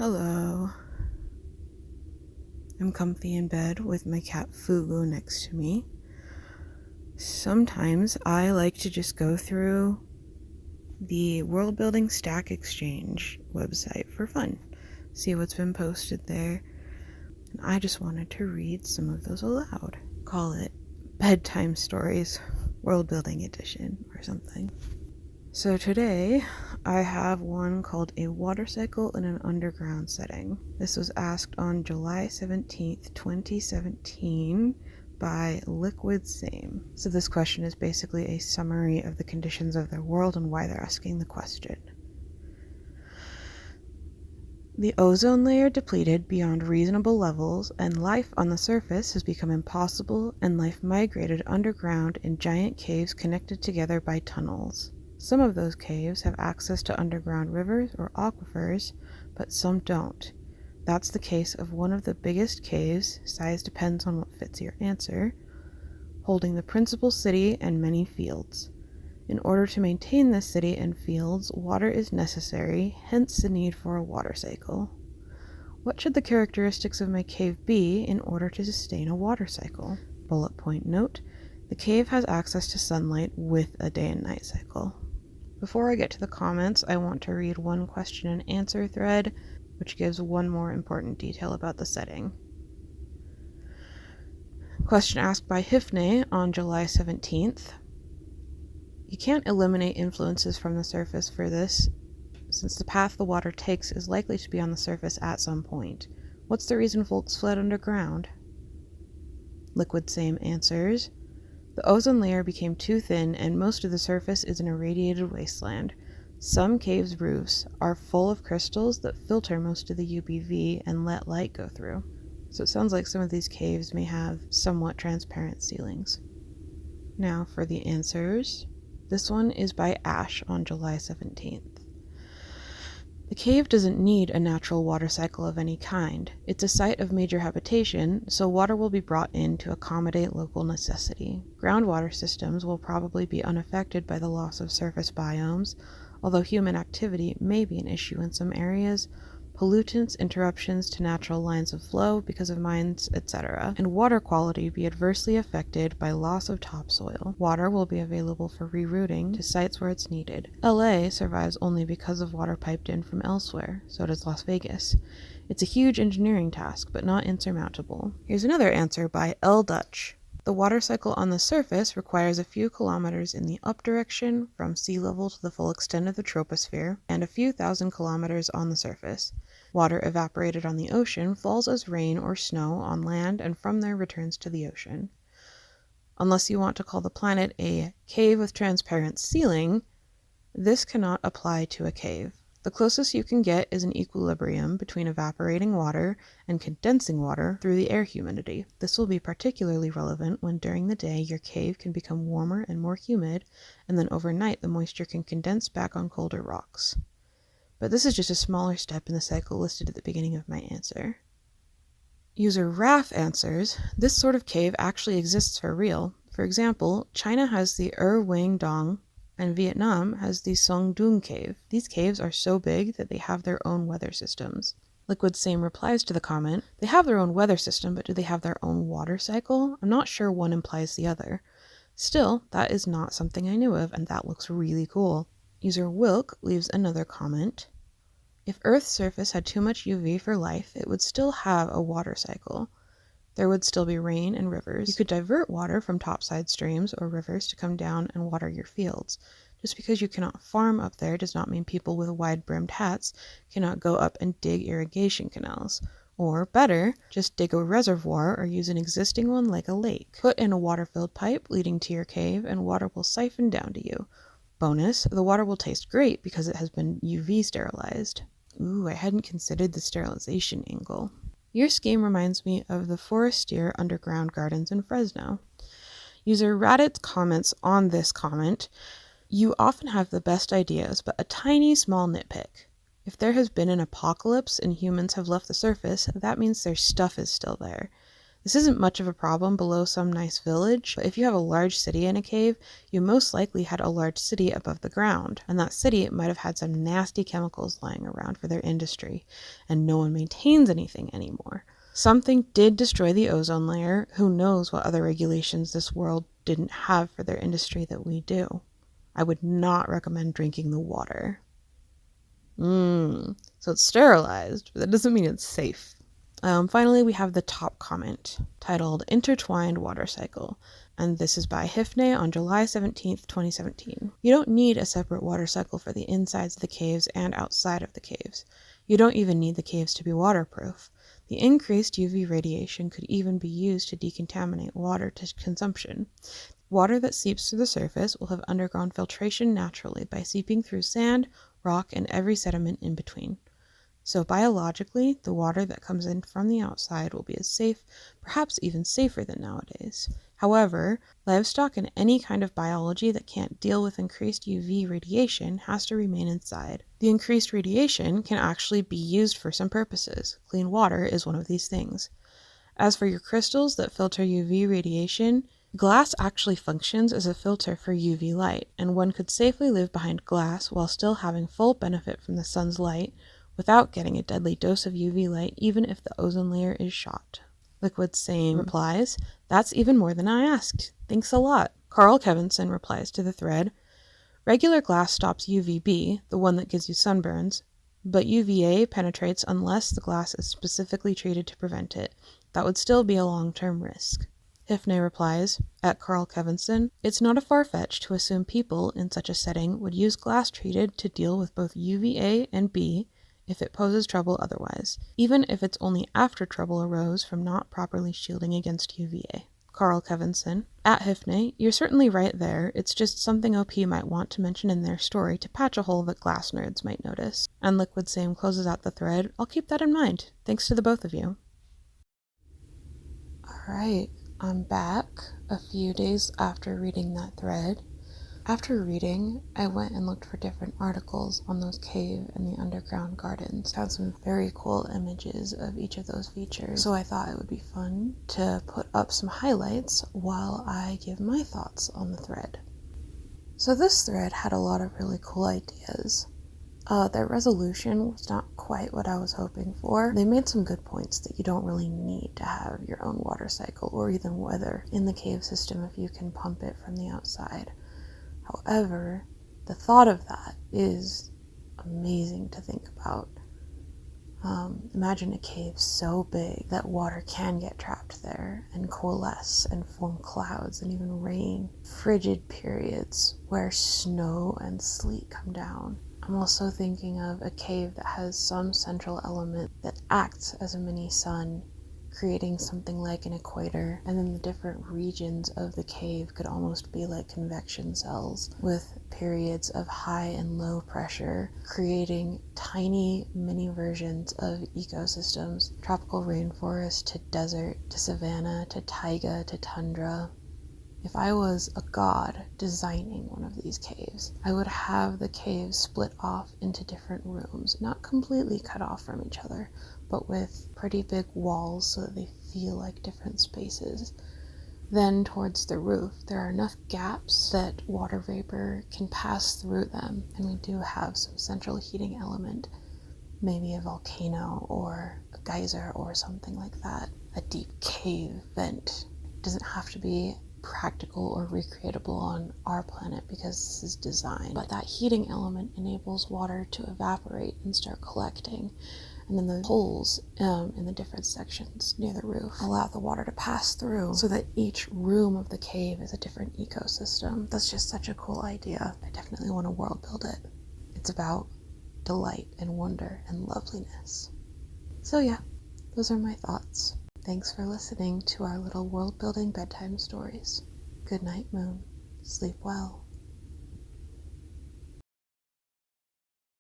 Hello. I'm comfy in bed with my cat Fugu next to me. Sometimes I like to just go through the Worldbuilding Stack Exchange website for fun, see what's been posted there, and I just wanted to read some of those aloud. Call it Bedtime Stories Worldbuilding Edition or something. So today, I have one called A Water Cycle in an Underground Setting. This was asked on July 17th, 2017 by Liquid Same. So this question is basically a summary of the conditions of their world and why they're asking the question. The ozone layer depleted beyond reasonable levels, and life on the surface has become impossible, and life migrated underground in giant caves connected together by tunnels. Some of those caves have access to underground rivers or aquifers, but some don't. That's the case of one of the biggest caves, size depends on what fits your answer, holding the principal city and many fields. In order to maintain this city and fields, water is necessary, hence the need for a water cycle. What should the characteristics of my cave be in order to sustain a water cycle? Bullet point note, the cave has access to sunlight with a day and night cycle. Before I get to the comments, I want to read one question and answer thread, which gives one more important detail about the setting. Question asked by Hifne on July 17th. You can't eliminate influences from the surface for this, since the path the water takes is likely to be on the surface at some point. What's the reason folks fled underground? Liquid Same answers. The ozone layer became too thin and most of the surface is an irradiated wasteland. Some caves' roofs are full of crystals that filter most of the UVB and let light go through. So it sounds like some of these caves may have somewhat transparent ceilings. Now for the answers. This one is by Ash on July 17th. The cave doesn't need a natural water cycle of any kind. It's a site of major habitation, so water will be brought in to accommodate local necessity. Groundwater systems will probably be unaffected by the loss of surface biomes, although human activity may be an issue in some areas, pollutants, interruptions to natural lines of flow because of mines, etc., and water quality be adversely affected by loss of topsoil. Water will be available for rerouting to sites where it's needed. LA survives only because of water piped in from elsewhere, so does Las Vegas. It's a huge engineering task, but not insurmountable. Here's another answer by L. Dutch. The water cycle on the surface requires a few kilometers in the up direction from sea level to the full extent of the troposphere, and a few thousand kilometers on the surface. Water evaporated on the ocean falls as rain or snow on land and from there returns to the ocean. Unless you want to call the planet a cave with transparent ceiling, this cannot apply to a cave. The closest you can get is an equilibrium between evaporating water and condensing water through the air humidity. This will be particularly relevant when during the day your cave can become warmer and more humid, and then overnight the moisture can condense back on colder rocks. But this is just a smaller step in the cycle listed at the beginning of my answer. User Raf answers, this sort of cave actually exists for real. For example, China has the Wang Dong, and Vietnam has the Song Dung Cave. These caves are so big that they have their own weather systems. Liquid Same replies to the comment, they have their own weather system, but do they have their own water cycle? I'm not sure one implies the other. Still, that is not something I knew of, and that looks really cool. User Wilk leaves another comment. If Earth's surface had too much UV for life, it would still have a water cycle. There would still be rain and rivers. You could divert water from topside streams or rivers to come down and water your fields. Just because you cannot farm up there does not mean people with wide-brimmed hats cannot go up and dig irrigation canals. Or, better, just dig a reservoir or use an existing one like a lake. Put in a water-filled pipe leading to your cave and water will siphon down to you. Bonus, the water will taste great because it has been UV sterilized. Ooh, I hadn't considered the sterilization angle. Your scheme reminds me of the Forestier underground gardens in Fresno. User Raditz comments on this comment, you often have the best ideas, but a tiny small nitpick. If there has been an apocalypse and humans have left the surface, that means their stuff is still there. This isn't much of a problem below some nice village, but if you have a large city in a cave, you most likely had a large city above the ground, and that city might have had some nasty chemicals lying around for their industry, and no one maintains anything anymore. Something did destroy the ozone layer. Who knows what other regulations this world didn't have for their industry that we do. I would not recommend drinking the water. So it's sterilized, but that doesn't mean it's safe. Finally, we have the top comment titled Intertwined Water Cycle, and this is by Hifne on July 17th, 2017. You don't need a separate water cycle for the insides of the caves and outside of the caves. You don't even need the caves to be waterproof. The increased UV radiation could even be used to decontaminate water to consumption. Water that seeps through the surface will have undergone filtration naturally by seeping through sand, rock, and every sediment in between. So biologically, the water that comes in from the outside will be as safe, perhaps even safer than nowadays. However, livestock and any kind of biology that can't deal with increased UV radiation has to remain inside. The increased radiation can actually be used for some purposes. Clean water is one of these things. As for your crystals that filter UV radiation, glass actually functions as a filter for UV light, and one could safely live behind glass while still having full benefit from the sun's light, without getting a deadly dose of UV light even if the ozone layer is shot. Liquid Same replies, "That's even more than I asked. Thanks a lot." Carl Kevinson replies to the thread, "Regular glass stops UVB, the one that gives you sunburns, but UVA penetrates unless the glass is specifically treated to prevent it. That would still be a long-term risk." Hifne replies, at Carl Kevinson, "It's not a far-fetch to assume people in such a setting would use glass treated to deal with both UVA and B if it poses trouble otherwise, even if it's only after trouble arose from not properly shielding against UVA. Carl Kevinson, at Hifne, "You're certainly right there. It's just something OP might want to mention in their story to patch a hole that glass nerds might notice." And Liquid Same closes out the thread, "I'll keep that in mind. Thanks to the both of you." Alright, I'm back a few days after reading that thread. After reading, I went and looked for different articles on those cave and the underground gardens. Found some very cool images of each of those features, so I thought it would be fun to put up some highlights while I give my thoughts on the thread. So this thread had a lot of really cool ideas. Their resolution was not quite what I was hoping for. They made some good points that you don't really need to have your own water cycle or even weather in the cave system if you can pump it from the outside. However, the thought of that is amazing to think about. Imagine a cave so big that water can get trapped there and coalesce and form clouds and even rain. Frigid periods where snow and sleet come down. I'm also thinking of a cave that has some central element that acts as a mini sun, creating something like an equator, and then the different regions of the cave could almost be like convection cells, with periods of high and low pressure, creating tiny mini versions of ecosystems, tropical rainforest to desert, to savanna, to taiga, to tundra. If I was a god designing one of these caves, I would have the caves split off into different rooms, not completely cut off from each other, but with pretty big walls so that they feel like different spaces. Then towards the roof, there are enough gaps that water vapor can pass through them, and we do have some central heating element, maybe a volcano or a geyser or something like that, a deep cave vent. It doesn't have to be practical or recreatable on our planet because this is design, but that heating element enables water to evaporate and start collecting, and then the holes in the different sections near the roof allow the water to pass through so that each room of the cave is a different ecosystem. That's just such a cool idea. I definitely want to world build it. It's about delight and wonder and loveliness. So yeah, those are my thoughts. Thanks for listening to our little world building bedtime stories. Good night, Moon. Sleep well.